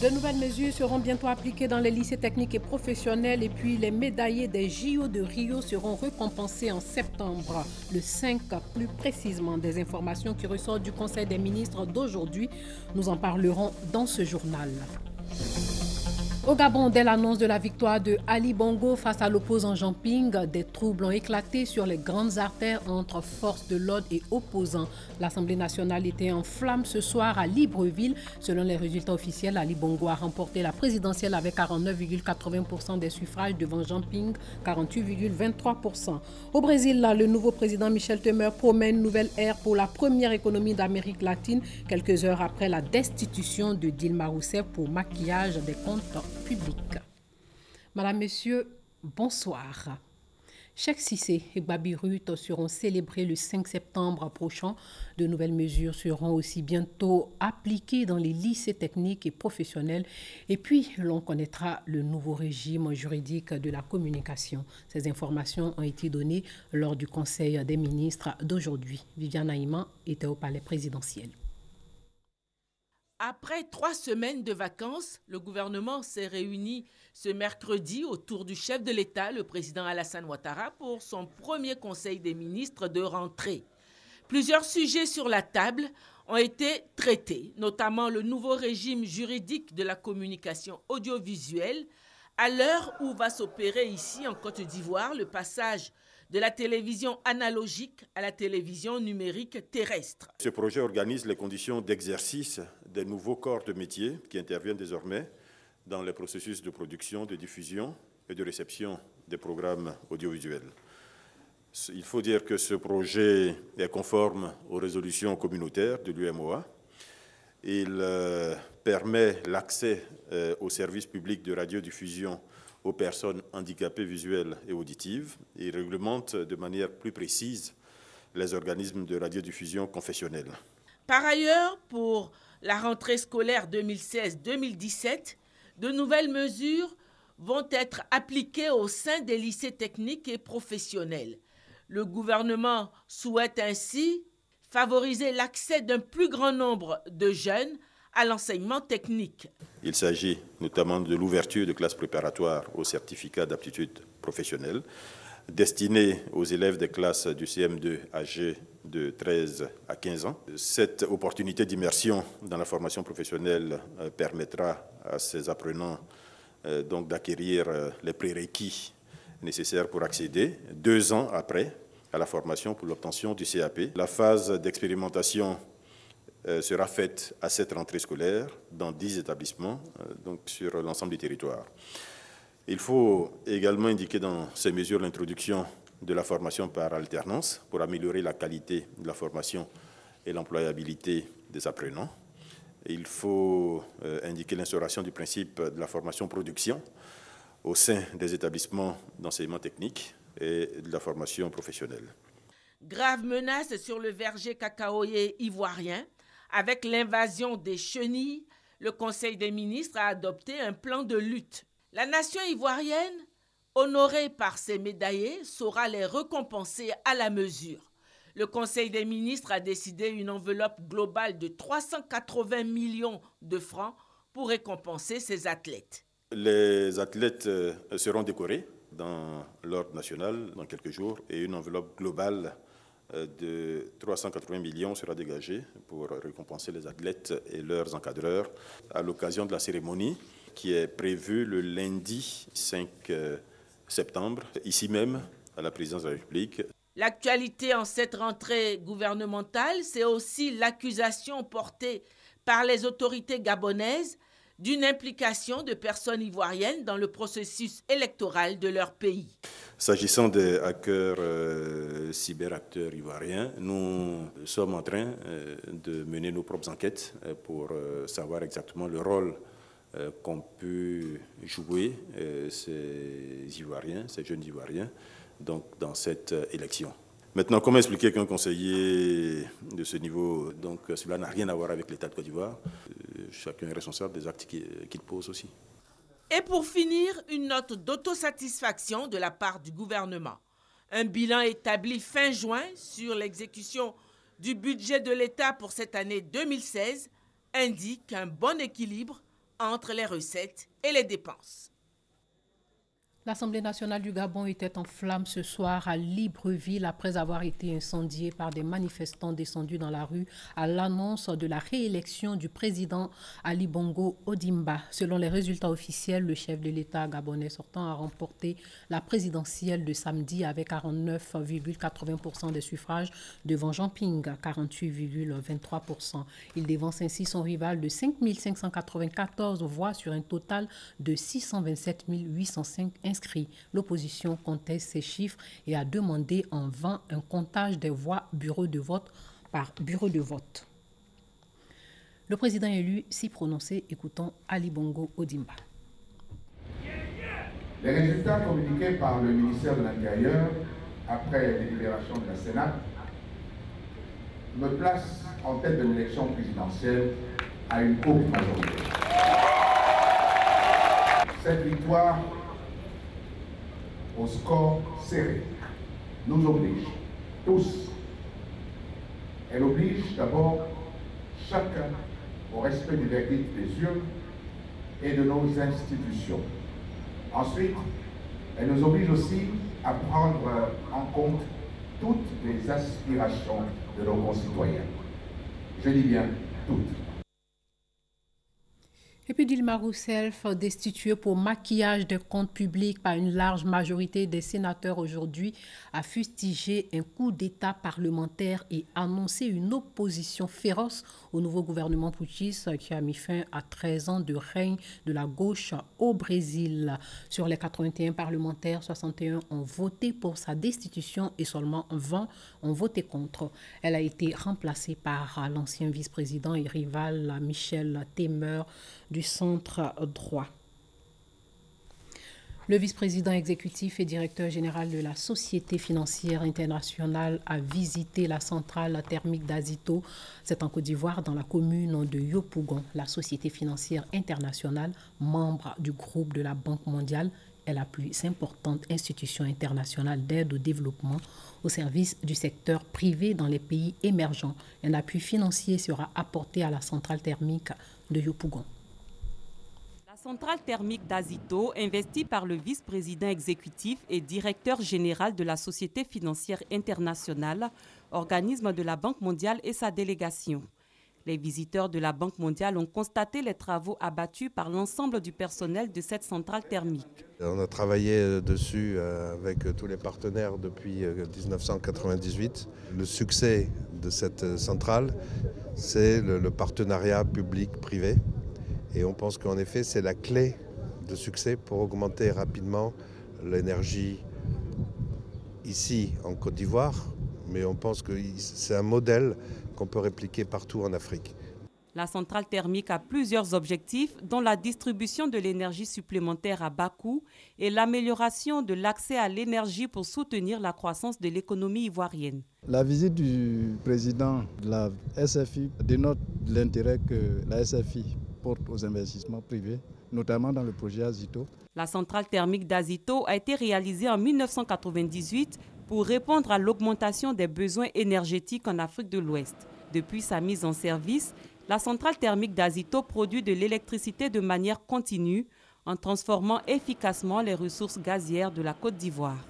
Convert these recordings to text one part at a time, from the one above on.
De nouvelles mesures seront bientôt appliquées dans les lycées techniques et professionnels et puis les médaillés des JO de Rio seront récompensés en septembre, le 5 plus précisément. Des informations qui ressortent du Conseil des ministres d'aujourd'hui. Nous en parlerons dans ce journal. Au Gabon, dès l'annonce de la victoire de Ali Bongo face à l'opposant Jean Ping, des troubles ont éclaté sur les grandes artères entre forces de l'ordre et opposants. L'Assemblée nationale était en flammes ce soir à Libreville. Selon les résultats officiels, Ali Bongo a remporté la présidentielle avec 49,80% des suffrages devant Jean Ping, 48,23%. Au Brésil, le nouveau président Michel Temer promet une nouvelle ère pour la première économie d'Amérique latine, quelques heures après la destitution de Dilma Rousseff pour maquillage des comptes public. Madame, Monsieur, bonsoir. Cheikh Cissé et Gbabirut seront célébrés le 5 septembre prochain. De nouvelles mesures seront aussi bientôt appliquées dans les lycées techniques et professionnels. Et puis, l'on connaîtra le nouveau régime juridique de la communication. Ces informations ont été données lors du Conseil des ministres d'aujourd'hui. Viviane Haïman était au palais présidentiel. Après 3 semaines de vacances, le gouvernement s'est réuni ce mercredi autour du chef de l'État, le président Alassane Ouattara, pour son premier conseil des ministres de rentrée. Plusieurs sujets sur la table ont été traités, notamment le nouveau régime juridique de la communication audiovisuelle, à l'heure où va s'opérer ici en Côte d'Ivoire le passage de la télévision analogique à la télévision numérique terrestre. Ce projet organise les conditions d'exercice des nouveaux corps de métier qui interviennent désormais dans les processus de production, de diffusion et de réception des programmes audiovisuels. Il faut dire que ce projet est conforme aux résolutions communautaires de l'UMOA. Il permet l'accès aux services publics de radiodiffusion aux personnes handicapées visuelles et auditives et réglemente de manière plus précise les organismes de radiodiffusion confessionnels. Par ailleurs, pour la rentrée scolaire 2016-2017, de nouvelles mesures vont être appliquées au sein des lycées techniques et professionnels. Le gouvernement souhaite ainsi favoriser l'accès d'un plus grand nombre de jeunes à l'enseignement technique. Il s'agit notamment de l'ouverture de classes préparatoires au certificat d'aptitude professionnelle destinées aux élèves des classes du CM2 âgés de 13 à 15 ans. Cette opportunité d'immersion dans la formation professionnelle permettra à ces apprenants donc d'acquérir les prérequis nécessaires pour accéder 2 ans après à la formation pour l'obtention du CAP. La phase d'expérimentation sera faite à cette rentrée scolaire dans 10 établissements donc sur l'ensemble du territoire. Il faut également indiquer dans ces mesures l'introduction de la formation par alternance pour améliorer la qualité de la formation et l'employabilité des apprenants. Il faut indiquer l'instauration du principe de la formation-production au sein des établissements d'enseignement technique et de la formation professionnelle. Grave menace sur le verger cacaoyer ivoirien. Avec l'invasion des chenilles, le Conseil des ministres a adopté un plan de lutte. La nation ivoirienne, honorée par ses médaillés, saura les récompenser à la mesure. Le Conseil des ministres a décidé une enveloppe globale de 380 millions de francs pour récompenser ces athlètes. Les athlètes seront décorés dans l'ordre national dans quelques jours et une enveloppe globale de 380 millions sera dégagée pour récompenser les athlètes et leurs encadreurs à l'occasion de la cérémonie qui est prévue le lundi 5 septembre, ici même à la présidence de la République. L'actualité en cette rentrée gouvernementale, c'est aussi l'accusation portée par les autorités gabonaises d'une implication de personnes ivoiriennes dans le processus électoral de leur pays. S'agissant des hackers, cyberacteurs ivoiriens, nous sommes en train de mener nos propres enquêtes pour savoir exactement le rôle qu'ont pu jouer ces Ivoiriens, ces jeunes Ivoiriens, donc dans cette élection. Maintenant, comment expliquer qu'un conseiller de ce niveau, donc cela n'a rien à voir avec l'État de Côte d'Ivoire. Chacun est responsable des actes qu'il pose aussi. Et pour finir, une note d'autosatisfaction de la part du gouvernement. Un bilan établi fin juin sur l'exécution du budget de l'État pour cette année 2016 indique un bon équilibre entre les recettes et les dépenses. L'Assemblée nationale du Gabon était en flammes ce soir à Libreville après avoir été incendiée par des manifestants descendus dans la rue à l'annonce de la réélection du président Ali Bongo Ondimba. Selon les résultats officiels, le chef de l'État gabonais sortant a remporté la présidentielle de samedi avec 49,80% des suffrages devant Jean Ping, 48,23%. Il dévance ainsi son rival de 5 594 voix sur un total de 627 805 inscrits. L'opposition conteste ces chiffres et a demandé en vain un comptage des voix bureau de vote par bureau de vote. Le président élu s'y prononçait. Écoutons Ali Bongo Ondimba. Les résultats communiqués par le ministère de l'Intérieur après les délibérations de la Sénat me placent en tête de l'élection présidentielle à une courte majorité. Cette victoire au score serré nous oblige tous. Elle oblige d'abord chacun au respect du verdict des urnes et de nos institutions. Ensuite, elle nous oblige aussi à prendre en compte toutes les aspirations de nos concitoyens. Je dis bien toutes. Et puis Dilma Rousseff, destituée pour maquillage des comptes publics par une large majorité des sénateurs aujourd'hui, a fustigé un coup d'État parlementaire et annoncé une opposition féroce au nouveau gouvernement putschiste qui a mis fin à 13 ans de règne de la gauche au Brésil. Sur les 81 parlementaires, 61 ont voté pour sa destitution et seulement 20 ont voté contre. Elle a été remplacée par l'ancien vice-président et rival Michel Temer du centre droit. Le vice-président exécutif et directeur général de la Société financière internationale a visité la centrale thermique d'Azito. C'est en Côte d'Ivoire, dans la commune de Yopougon. La Société financière internationale, membre du groupe de la Banque mondiale, est la plus importante institution internationale d'aide au développement au service du secteur privé dans les pays émergents. Un appui financier sera apporté à la centrale thermique de Yopougon. La centrale thermique d'Azito, investie par le vice-président exécutif et directeur général de la Société financière internationale, organisme de la Banque mondiale et sa délégation. Les visiteurs de la Banque mondiale ont constaté les travaux abattus par l'ensemble du personnel de cette centrale thermique. On a travaillé dessus avec tous les partenaires depuis 1998. Le succès de cette centrale, c'est le partenariat public-privé. Et on pense qu'en effet, c'est la clé de succès pour augmenter rapidement l'énergie ici en Côte d'Ivoire. Mais on pense que c'est un modèle qu'on peut répliquer partout en Afrique. La centrale thermique a plusieurs objectifs, dont la distribution de l'énergie supplémentaire à bas coût et l'amélioration de l'accès à l'énergie pour soutenir la croissance de l'économie ivoirienne. La visite du président de la SFI dénote l'intérêt que la SFI porte aux investissements privés, notamment dans le projet Azito. La centrale thermique d'Azito a été réalisée en 1998 pour répondre à l'augmentation des besoins énergétiques en Afrique de l'Ouest. Depuis sa mise en service, la centrale thermique d'Azito produit de l'électricité de manière continue en transformant efficacement les ressources gazières de la Côte d'Ivoire.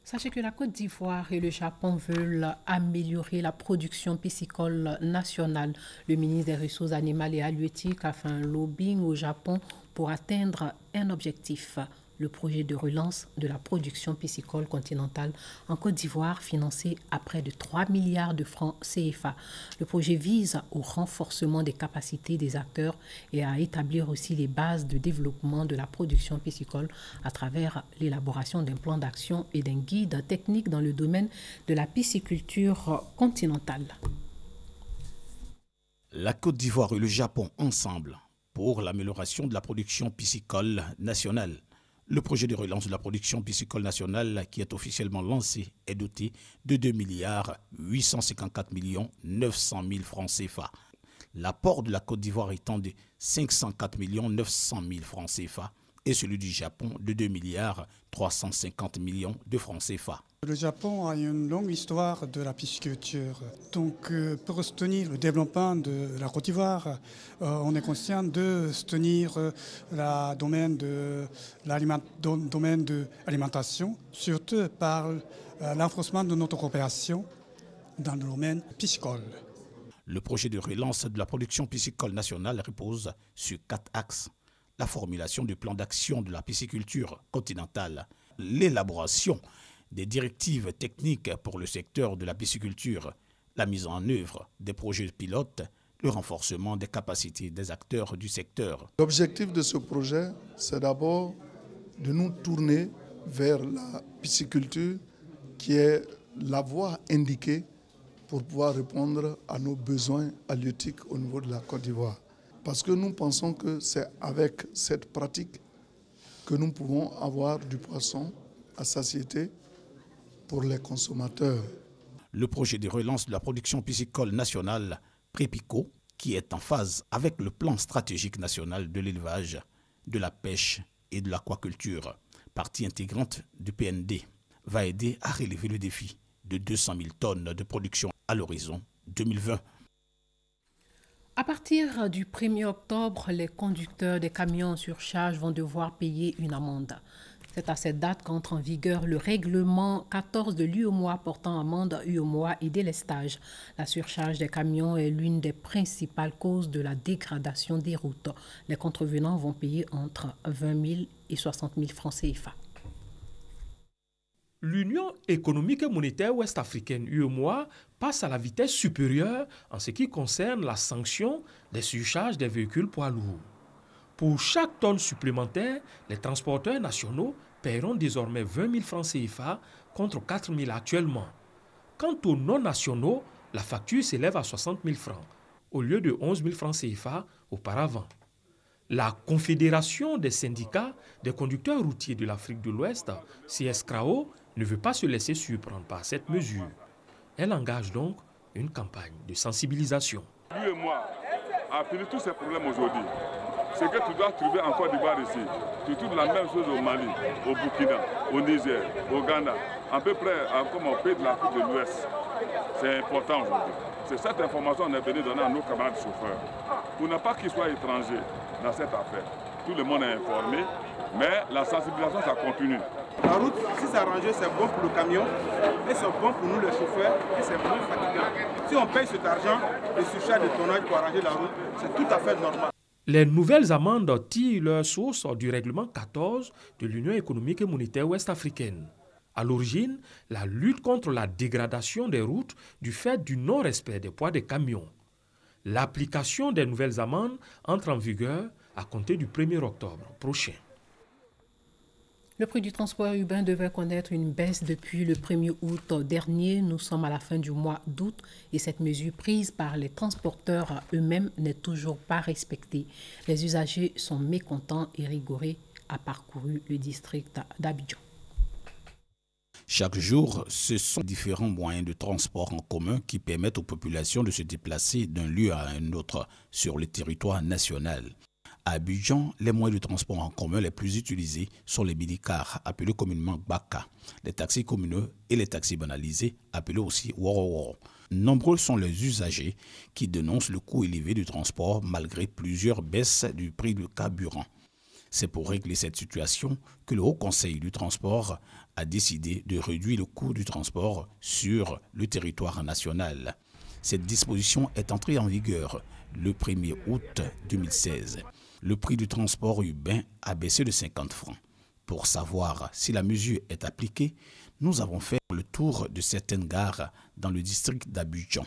Sachez que la Côte d'Ivoire et le Japon veulent améliorer la production piscicole nationale. Le ministre des Ressources animales et halieutiques a fait un lobbying au Japon pour atteindre un objectif. Le projet de relance de la production piscicole continentale en Côte d'Ivoire, financé à près de 3 milliards de francs CFA. Le projet vise au renforcement des capacités des acteurs et à établir aussi les bases de développement de la production piscicole à travers l'élaboration d'un plan d'action et d'un guide technique dans le domaine de la pisciculture continentale. La Côte d'Ivoire et le Japon ensemble pour l'amélioration de la production piscicole nationale. Le projet de relance de la production piscicole nationale qui est officiellement lancé est doté de 2 milliards 854 millions 900 000 francs CFA. L'apport de la Côte d'Ivoire étant de 504 millions 900 000 francs CFA et celui du Japon de 2,350 milliards de francs CFA. Le Japon a une longue histoire de la pisciculture. Donc pour soutenir le développement de la Côte d'Ivoire, on est conscient de soutenir le domaine de l'alimentation, surtout par l'enforcement de notre coopération dans le domaine piscicole. Le projet de relance de la production piscicole nationale repose sur 4 axes. La formulation du plan d'action de la pisciculture continentale, l'élaboration des directives techniques pour le secteur de la pisciculture, la mise en œuvre des projets pilotes, le renforcement des capacités des acteurs du secteur. L'objectif de ce projet, c'est d'abord de nous tourner vers la pisciculture qui est la voie indiquée pour pouvoir répondre à nos besoins halieutiques au niveau de la Côte d'Ivoire. Parce que nous pensons que c'est avec cette pratique que nous pouvons avoir du poisson à satiété pour les consommateurs. Le projet de relance de la production piscicole nationale, Prépico, qui est en phase avec le plan stratégique national de l'élevage, de la pêche et de l'aquaculture, partie intégrante du PND, va aider à relever le défi de 200 000 tonnes de production à l'horizon 2020. À partir du 1er octobre, les conducteurs des camions en surcharge vont devoir payer une amende. C'est à cette date qu'entre en vigueur le règlement 14 de l'UEMOA portant amende UEMOA et délestage. La surcharge des camions est l'une des principales causes de la dégradation des routes. Les contrevenants vont payer entre 20 000 et 60 000 francs CFA. L'Union économique et monétaire ouest-africaine UEMOA passe à la vitesse supérieure en ce qui concerne la sanction des surcharges des véhicules poids lourds. Pour chaque tonne supplémentaire, les transporteurs nationaux paieront désormais 20 000 francs CFA contre 4 000 actuellement. Quant aux non-nationaux, la facture s'élève à 60 000 francs, au lieu de 11 000 francs CFA auparavant. La Confédération des syndicats des conducteurs routiers de l'Afrique de l'Ouest, CSCRAO, ne veut pas se laisser surprendre par cette mesure. Elle engage donc une campagne de sensibilisation. L'UEMOA a fini tous ces problèmes aujourd'hui. Ce que tu dois trouver en Côte d'Ivoire ici, tu trouves la même chose au Mali, au Burkina, au Niger, au Ghana, à peu près comme au pays de l'Afrique de l'Ouest. C'est important aujourd'hui. C'est cette information qu'on est venu donner à nos camarades chauffeurs. Pour ne pas qu'ils soient étrangers dans cette affaire. Tout le monde est informé, mais la sensibilisation, ça continue. La route, si c'est arrangé, c'est bon pour le camion, et c'est bon pour nous les chauffeurs, et c'est moins fatigant. Si on paye cet argent, le surcharge de tonnage pour arranger la route, c'est tout à fait normal. Les nouvelles amendes tirent leur source du règlement 14 de l'Union économique et monétaire ouest-africaine. À l'origine, la lutte contre la dégradation des routes du fait du non-respect des poids des camions. L'application des nouvelles amendes entre en vigueur à compter du 1er octobre prochain. Le prix du transport urbain devait connaître une baisse depuis le 1er août dernier. Nous sommes à la fin du mois d'août et cette mesure prise par les transporteurs eux-mêmes n'est toujours pas respectée. Les usagers sont mécontents et Rigoré a parcouru le district d'Abidjan. Chaque jour, ce sont différents moyens de transport en commun qui permettent aux populations de se déplacer d'un lieu à un autre sur le territoire national. À Abidjan, les moyens de transport en commun les plus utilisés sont les minicars, appelés communément Baka, les taxis communaux et les taxis banalisés, appelés aussi Woro. Nombreux sont les usagers qui dénoncent le coût élevé du transport malgré plusieurs baisses du prix du carburant. C'est pour régler cette situation que le Haut Conseil du transport a décidé de réduire le coût du transport sur le territoire national. Cette disposition est entrée en vigueur le 1er août 2016. Le prix du transport urbain a baissé de 50 francs. Pour savoir si la mesure est appliquée, nous avons fait le tour de certaines gares dans le district d'Abidjan.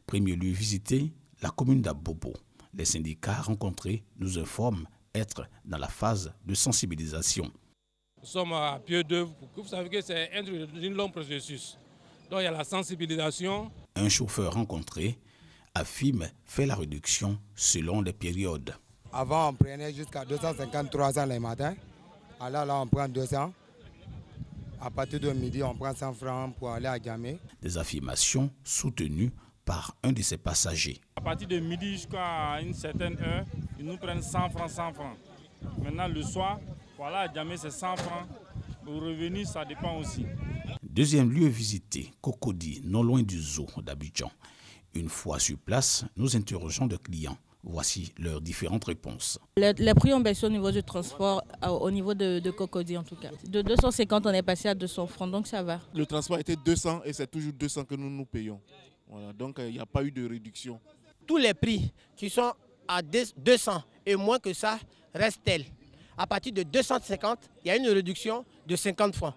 Premier lieu visité, la commune d'Abobo. Les syndicats rencontrés nous informent être dans la phase de sensibilisation. Nous sommes à pied d'œuvre. Vous savez que c'est un long processus. Donc il y a la sensibilisation. Un chauffeur rencontré affirme faire la réduction selon les périodes. Avant, on prenait jusqu'à 250-300 les matins. Alors là, on prend 200. À partir de midi, on prend 100 francs pour aller à Djamé. Des affirmations soutenues par un de ses passagers. À partir de midi jusqu'à une certaine heure, ils nous prennent 100 francs, 100 francs. Maintenant, le soir, Voilà, jamais c'est 100 francs. Pour revenir, ça dépend aussi. Deuxième lieu visité, Cocody, non loin du zoo d'Abidjan. Une fois sur place, nous interrogeons des clients. Voici leurs différentes réponses. Les prix ont baissé au niveau du transport, au niveau de Cocody en tout cas. De 250, on est passé à 200 francs, donc ça va. Le transport était 200 et c'est toujours 200 que nous payons. Voilà, donc il n'y a pas eu de réduction. Tous les prix qui sont à 200 et moins que ça restent tels. À partir de 250, il y a une réduction de 50 francs.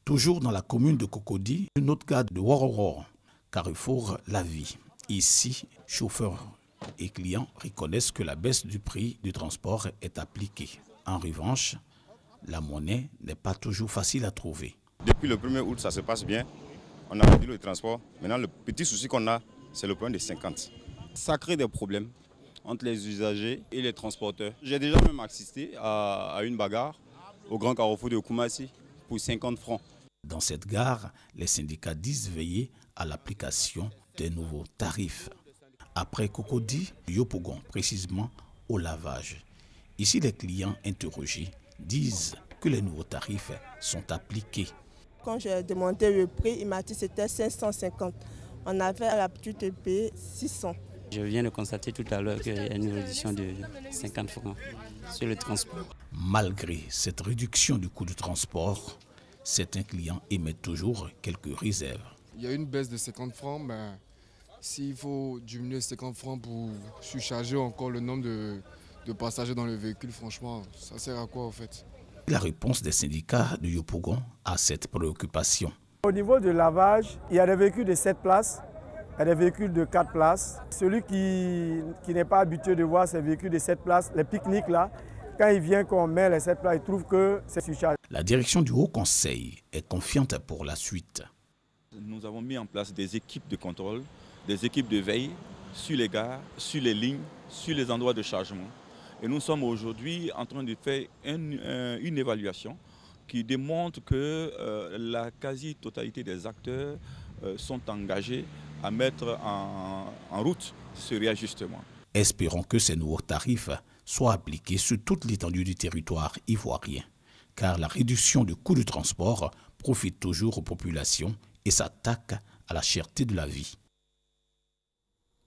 Toujours dans la commune de Cocody, une autre gare de Waroro, Carrefour La Vie. Ici, chauffeurs et clients reconnaissent que la baisse du prix du transport est appliquée. En revanche, la monnaie n'est pas toujours facile à trouver. Depuis le 1er août, ça se passe bien. On a réduit le transport. Maintenant, le petit souci qu'on a, c'est le problème des 50. Ça crée des problèmes entre les usagers et les transporteurs. J'ai déjà même assisté à une bagarre au Grand Carrefour de Koumassi pour 50 francs. Dans cette gare, les syndicats disent veiller à l'application des nouveaux tarifs. Après Cocody, Yopougon, précisément au lavage. Ici, les clients interrogés disent que les nouveaux tarifs sont appliqués. Quand j'ai demandé le prix, il m'a dit que c'était 550. On avait l'habitude de payer 600. Je viens de constater tout à l'heure qu'il y a une réduction de 50 francs sur le transport. Malgré cette réduction du coût du transport, certains clients émettent toujours quelques réserves. Il y a une baisse de 50 francs, mais s'il faut diminuer 50 francs pour surcharger encore le nombre de passagers dans le véhicule, franchement, ça sert à quoi en fait? La réponse des syndicats de Yopougon à cette préoccupation. Au niveau du lavage, il y a des véhicules de 7 places, il y a des véhicules de 4 places. Celui qui n'est pas habitué de voir ces véhicules de 7 places, les pique-niques là, quand il vient qu'on met les 7 places, il trouve que c'est surchargé. La direction du Haut Conseil est confiante pour la suite. Nous avons mis en place des équipes de contrôle, des équipes de veille sur les gares, sur les lignes, sur les endroits de chargement. Et nous sommes aujourd'hui en train de faire une évaluation qui démontre que la quasi-totalité des acteurs sont engagés à mettre en route ce réajustement. Espérons que ces nouveaux tarifs soient appliqués sur toute l'étendue du territoire ivoirien, car la réduction du coût du transport profite toujours aux populations et s'attaque à la cherté de la vie.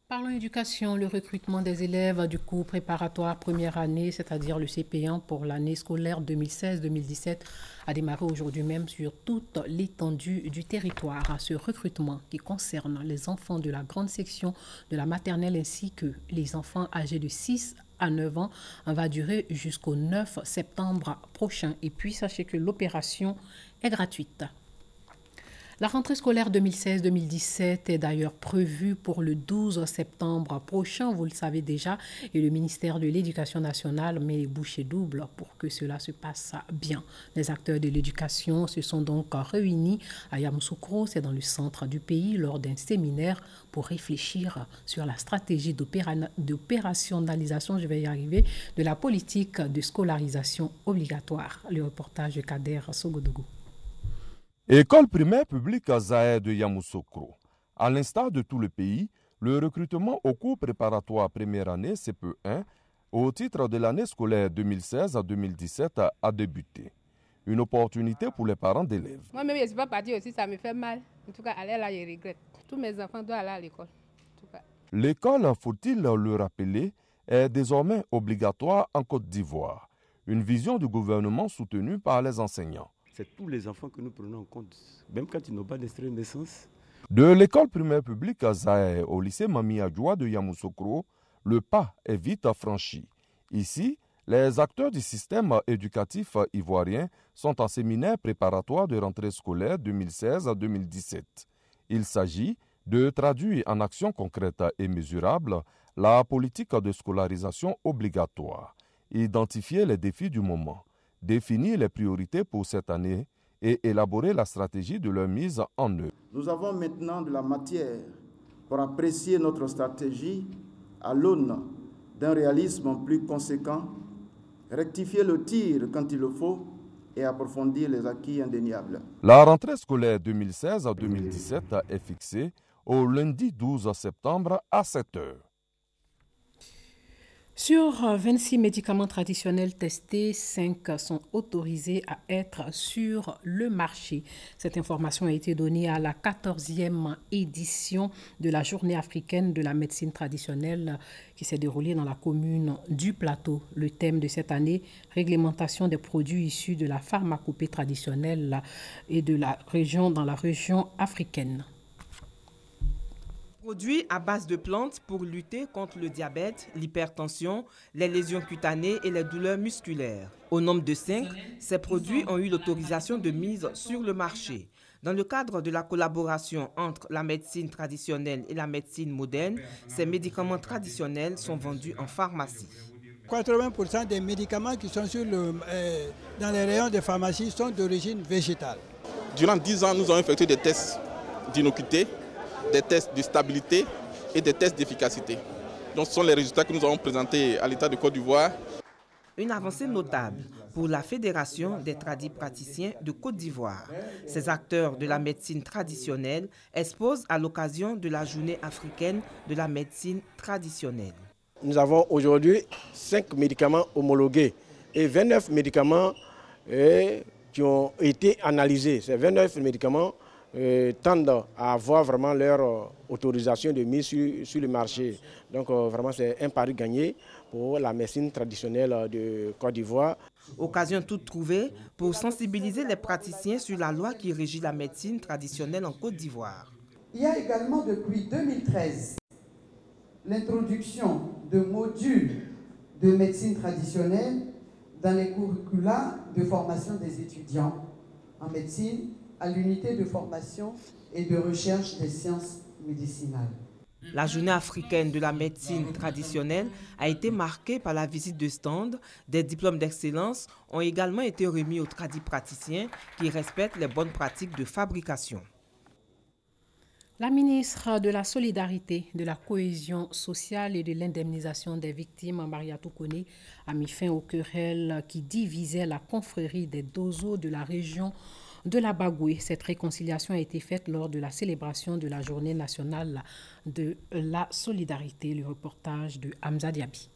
Parlons éducation, le recrutement des élèves du cours préparatoire première année, c'est-à-dire le CP1 pour l'année scolaire 2016-2017, a démarré aujourd'hui même sur toute l'étendue du territoire. Ce recrutement qui concerne les enfants de la grande section de la maternelle ainsi que les enfants âgés de 6 à 9 ans va durer jusqu'au 9 septembre prochain. Et puis sachez que l'opération est gratuite. La rentrée scolaire 2016-2017 est d'ailleurs prévue pour le 12 septembre prochain, vous le savez déjà, et le ministère de l'Éducation nationale met les bouchées doubles pour que cela se passe bien. Les acteurs de l'éducation se sont donc réunis à Yamoussoukro, c'est dans le centre du pays, lors d'un séminaire pour réfléchir sur la stratégie d'opérationnalisation, de la politique de scolarisation obligatoire. Le reportage de Kader Sogodougou. École primaire publique Zaïre de Yamoussoukro. À l'instar de tout le pays, le recrutement au cours préparatoire première année CP1 au titre de l'année scolaire 2016 à 2017 a débuté. Une opportunité pour les parents d'élèves. Moi-même, je ne suis pas partie aussi, ça me fait mal. En tout cas, aller là, je regrette. Tous mes enfants doivent aller à l'école. L'école, faut-il le rappeler, est désormais obligatoire en Côte d'Ivoire. Une vision du gouvernement soutenue par les enseignants. C'est tous les enfants que nous prenons en compte, même quand ils n'ont pas d'extrait de naissance. De l'école primaire publique à Zaïre au lycée Mami Adjoua de Yamoussoukro, le pas est vite franchi. Ici, les acteurs du système éducatif ivoirien sont en séminaire préparatoire de rentrée scolaire 2016 à 2017. Il s'agit de traduire en actions concrètes et mesurables la politique de scolarisation obligatoire, identifier les défis du moment, définir les priorités pour cette année et élaborer la stratégie de leur mise en œuvre. Nous avons maintenant de la matière pour apprécier notre stratégie à l'aune d'un réalisme plus conséquent, rectifier le tir quand il le faut et approfondir les acquis indéniables. La rentrée scolaire 2016-2017 est fixée au lundi 12 septembre à 7h. Sur 26 médicaments traditionnels testés, 5 sont autorisés à être sur le marché. Cette information a été donnée à la 14e édition de la Journée africaine de la médecine traditionnelle qui s'est déroulée dans la commune du Plateau. Le thème de cette année, réglementation des produits issus de la pharmacopée traditionnelle et de la région dans la région africaine. Produits à base de plantes pour lutter contre le diabète, l'hypertension, les lésions cutanées et les douleurs musculaires. Au nombre de 5, ces produits ont eu l'autorisation de mise sur le marché. Dans le cadre de la collaboration entre la médecine traditionnelle et la médecine moderne, ces médicaments traditionnels sont vendus en pharmacie. 80% des médicaments qui sont dans les rayons des pharmacies sont d'origine végétale. Durant 10 ans, nous avons effectué des tests d'innocuité, des tests de stabilité et des tests d'efficacité. Donc ce sont les résultats que nous avons présentés à l'État de Côte d'Ivoire. Une avancée notable pour la Fédération des tradipraticiens de Côte d'Ivoire. Ces acteurs de la médecine traditionnelle exposent à l'occasion de la Journée africaine de la médecine traditionnelle. Nous avons aujourd'hui 5 médicaments homologués et 29 médicaments qui ont été analysés. Ces 29 médicaments tendent à avoir vraiment leur autorisation de mise sur le marché. Donc vraiment c'est un pari gagné pour la médecine traditionnelle de Côte d'Ivoire. Occasion toute trouvée pour sensibiliser les praticiens sur la loi qui régit la médecine traditionnelle en Côte d'Ivoire. Il y a également depuis 2013 l'introduction de modules de médecine traditionnelle dans les curricula de formation des étudiants en médecine à l'unité de formation et de recherche des sciences médicinales. La Journée africaine de la médecine traditionnelle a été marquée par la visite de stands. Des diplômes d'excellence ont également été remis aux tradipraticiens qui respectent les bonnes pratiques de fabrication. La ministre de la Solidarité, de la Cohésion sociale et de l'indemnisation des victimes, Mariatou Koné, a mis fin aux querelles qui divisaient la confrérie des Dozo de la région de la Bagoué. Cette réconciliation a été faite lors de la célébration de la Journée nationale de la solidarité. Le reportage de Hamza Diaby.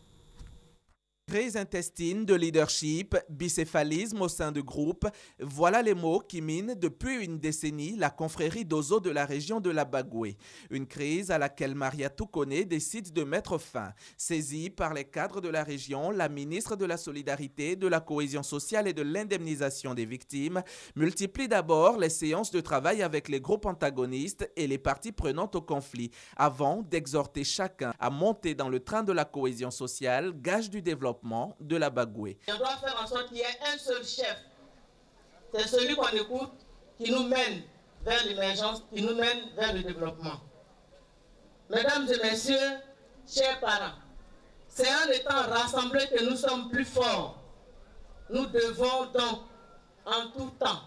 Crise intestine, de leadership, bicéphalisme au sein de groupes, voilà les mots qui minent depuis une décennie la confrérie d'Ozo de la région de la Bagoué. Une crise à laquelle Mariatou Koné décide de mettre fin. Saisie par les cadres de la région, la ministre de la Solidarité, de la Cohésion sociale et de l'indemnisation des victimes multiplie d'abord les séances de travail avec les groupes antagonistes et les parties prenantes au conflit, avant d'exhorter chacun à monter dans le train de la cohésion sociale, gage du développement de la Bagoué. On doit faire en sorte qu'il y ait un seul chef. C'est celui qu'on écoute qui nous mène vers l'émergence, qui nous mène vers le développement. Mesdames et messieurs, chers parents, c'est en étant rassemblés que nous sommes plus forts. Nous devons donc en tout temps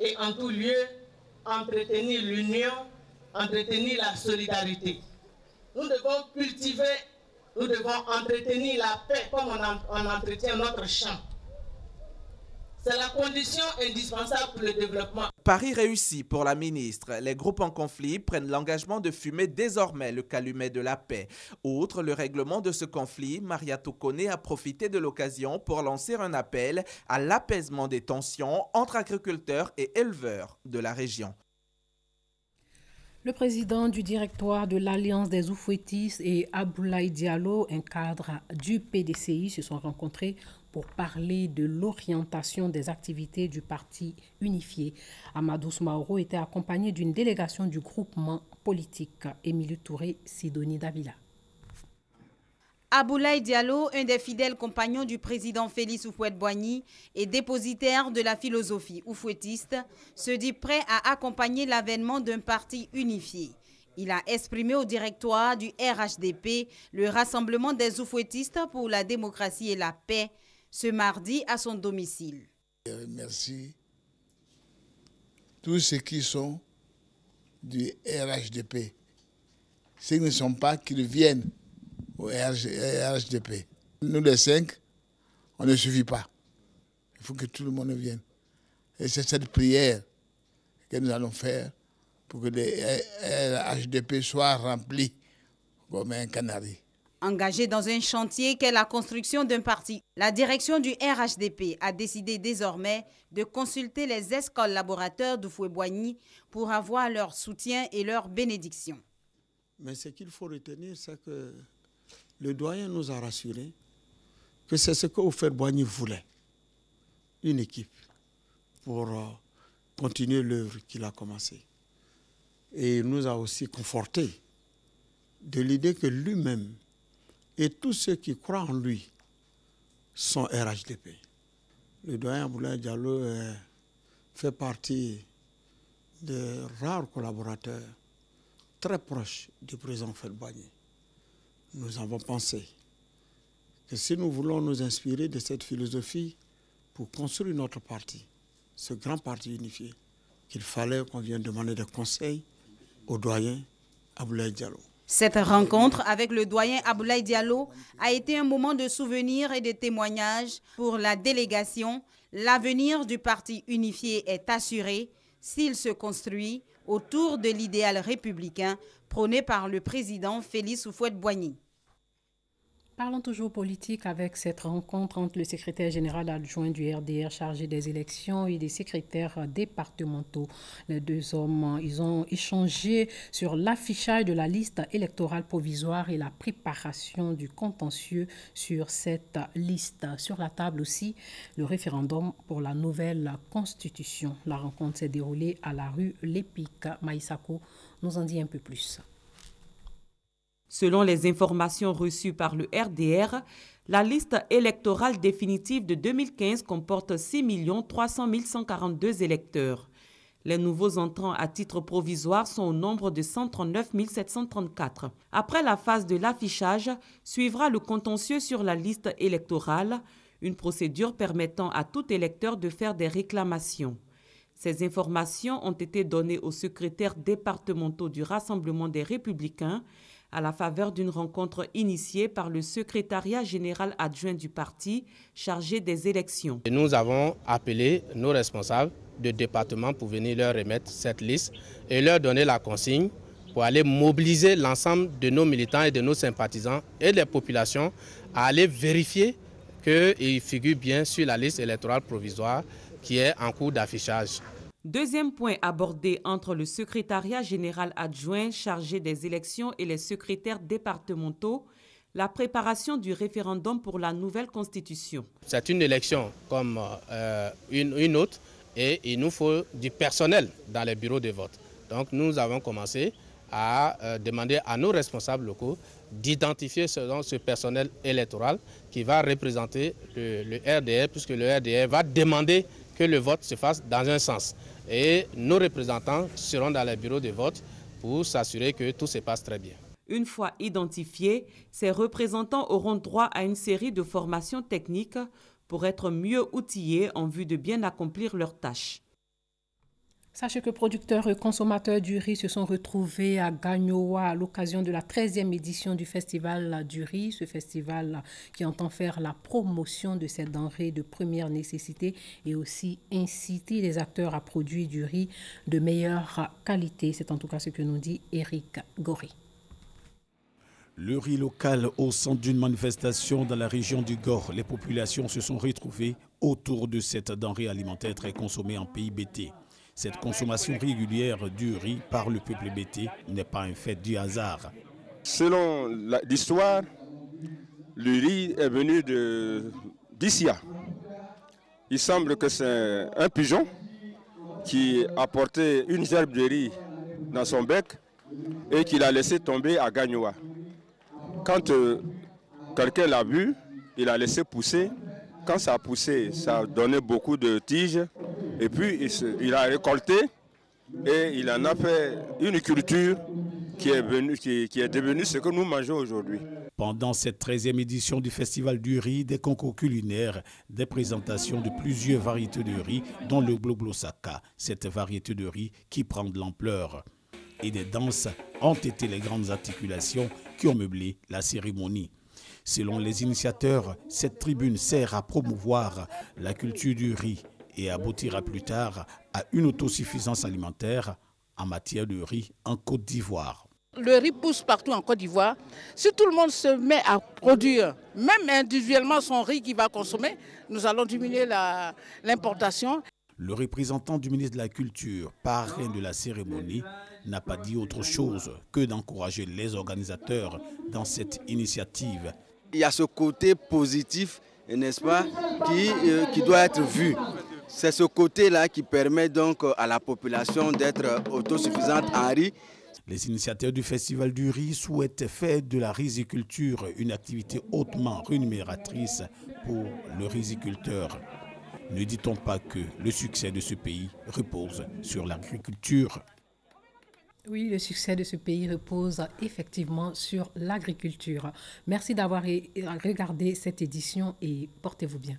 et en tout lieu entretenir l'union, entretenir la solidarité. Nous devons cultiver. Nous devons entretenir la paix comme on entretient notre champ. C'est la condition indispensable pour le développement. Pari réussi pour la ministre. Les groupes en conflit prennent l'engagement de fumer désormais le calumet de la paix. Outre le règlement de ce conflit, Mariatou Koné a profité de l'occasion pour lancer un appel à l'apaisement des tensions entre agriculteurs et éleveurs de la région. Le président du directoire de l'Alliance des Oufouettis et Aboulaye Diallo, un cadre du PDCI, se sont rencontrés pour parler de l'orientation des activités du parti unifié. Amadou Soumaoro était accompagné d'une délégation du groupement politique Émilie Touré, Sidonie Davila. Aboulaye Diallo, un des fidèles compagnons du président Félix Houphouët-Boigny et dépositaire de la philosophie oufouettiste, se dit prêt à accompagner l'avènement d'un parti unifié. Il a exprimé au directoire du RHDP le rassemblement des oufouettistes pour la démocratie et la paix ce mardi à son domicile. Merci tous ceux qui sont du RHDP. Ceux qui ne sont pas, qu'ils viennent au RHDP. Nous les 5, on ne suffit pas. Il faut que tout le monde vienne. Et c'est cette prière que nous allons faire pour que le RHDP soit rempli comme un canari. Engagée dans un chantier qu'est la construction d'un parti, la direction du RHDP a décidé désormais de consulter les ex-collaborateurs d'Houphouët-Boigny pour avoir leur soutien et leur bénédiction. Mais ce qu'il faut retenir, c'est que le doyen nous a rassurés que c'est ce que Houphouët-Boigny voulait, une équipe pour continuer l'œuvre qu'il a commencée. Et il nous a aussi confortés de l'idée que lui-même et tous ceux qui croient en lui sont RHDP. Le doyen Aboulaye Diallo fait partie des rares collaborateurs très proches du président Houphouët-Boigny. Nous avons pensé que si nous voulons nous inspirer de cette philosophie pour construire notre parti, ce grand parti unifié, qu'il fallait qu'on vienne demander des conseils au doyen Aboulaye Diallo. Cette rencontre avec le doyen Aboulaye Diallo a été un moment de souvenir et de témoignage pour la délégation. L'avenir du parti unifié est assuré s'il se construit autour de l'idéal républicain prôné par le président Félix Houphouët-Boigny. Parlons toujours politique avec cette rencontre entre le secrétaire général adjoint du RDR chargé des élections et des secrétaires départementaux. Les deux hommes, ils ont échangé sur l'affichage de la liste électorale provisoire et la préparation du contentieux sur cette liste. Sur la table aussi, le référendum pour la nouvelle constitution. La rencontre s'est déroulée à la rue Lépic. Maïsako nous en dit un peu plus. Selon les informations reçues par le RDR, la liste électorale définitive de 2015 comporte 6 300 142 électeurs. Les nouveaux entrants à titre provisoire sont au nombre de 139 734. Après la phase de l'affichage, suivra le contentieux sur la liste électorale, une procédure permettant à tout électeur de faire des réclamations. Ces informations ont été données aux secrétaires départementaux du Rassemblement des Républicains à la faveur d'une rencontre initiée par le secrétariat général adjoint du parti chargé des élections. Nous avons appelé nos responsables de département pour venir leur remettre cette liste et leur donner la consigne pour aller mobiliser l'ensemble de nos militants et de nos sympathisants et des populations à aller vérifier qu'ils figurent bien sur la liste électorale provisoire qui est en cours d'affichage. Deuxième point abordé entre le secrétariat général adjoint chargé des élections et les secrétaires départementaux, la préparation du référendum pour la nouvelle constitution. C'est une élection comme une autre et il nous faut du personnel dans les bureaux de vote. Donc nous avons commencé à demander à nos responsables locaux d'identifier ce personnel électoral qui va représenter le RDR, puisque le RDR va demander que le vote se fasse dans un sens. Et nos représentants seront dans les bureaux de vote pour s'assurer que tout se passe très bien. Une fois identifiés, ces représentants auront droit à une série de formations techniques pour être mieux outillés en vue de bien accomplir leurs tâches. Sachez que producteurs et consommateurs du riz se sont retrouvés à Gagnoa à l'occasion de la 13e édition du Festival du riz. Ce festival qui entend faire la promotion de ces denrées de première nécessité et aussi inciter les acteurs à produire du riz de meilleure qualité. C'est en tout cas ce que nous dit Éric Goré. Le riz local au centre d'une manifestation dans la région du Gor. Les populations se sont retrouvées autour de cette denrée alimentaire très consommée en pays BT. Cette consommation régulière du riz par le peuple BT n'est pas un fait du hasard. Selon l'histoire, le riz est venu d'Issia. Il semble que c'est un pigeon qui a porté une gerbe de riz dans son bec et qu'il a laissé tomber à Gagnoa. Quand quelqu'un l'a vu, il a laissé pousser. Quand ça a poussé, ça a donné beaucoup de tiges. Et puis, il a récolté et il en a fait une culture qui est devenue ce que nous mangeons aujourd'hui. Pendant cette 13e édition du Festival du riz, des concours culinaires, des présentations de plusieurs variétés de riz, dont le Globlosaka, cette variété de riz qui prend de l'ampleur. Et des danses ont été les grandes articulations qui ont meublé la cérémonie. Selon les initiateurs, cette tribune sert à promouvoir la culture du riz et aboutira plus tard à une autosuffisance alimentaire en matière de riz en Côte d'Ivoire. le riz pousse partout en Côte d'Ivoire. Si tout le monde se met à produire, même individuellement son riz qu'il va consommer, nous allons diminuer l'importation. Le représentant du ministre de la Culture, parrain de la cérémonie, n'a pas dit autre chose que d'encourager les organisateurs dans cette initiative. Il y a ce côté positif, n'est-ce pas, qui doit être vu. C'est ce côté-là qui permet donc à la population d'être autosuffisante en riz. Les initiateurs du Festival du riz souhaitent faire de la riziculture une activité hautement rémunératrice pour le riziculteur. Ne dit-on pas que le succès de ce pays repose sur l'agriculture? Oui, le succès de ce pays repose effectivement sur l'agriculture. Merci d'avoir regardé cette édition et portez-vous bien.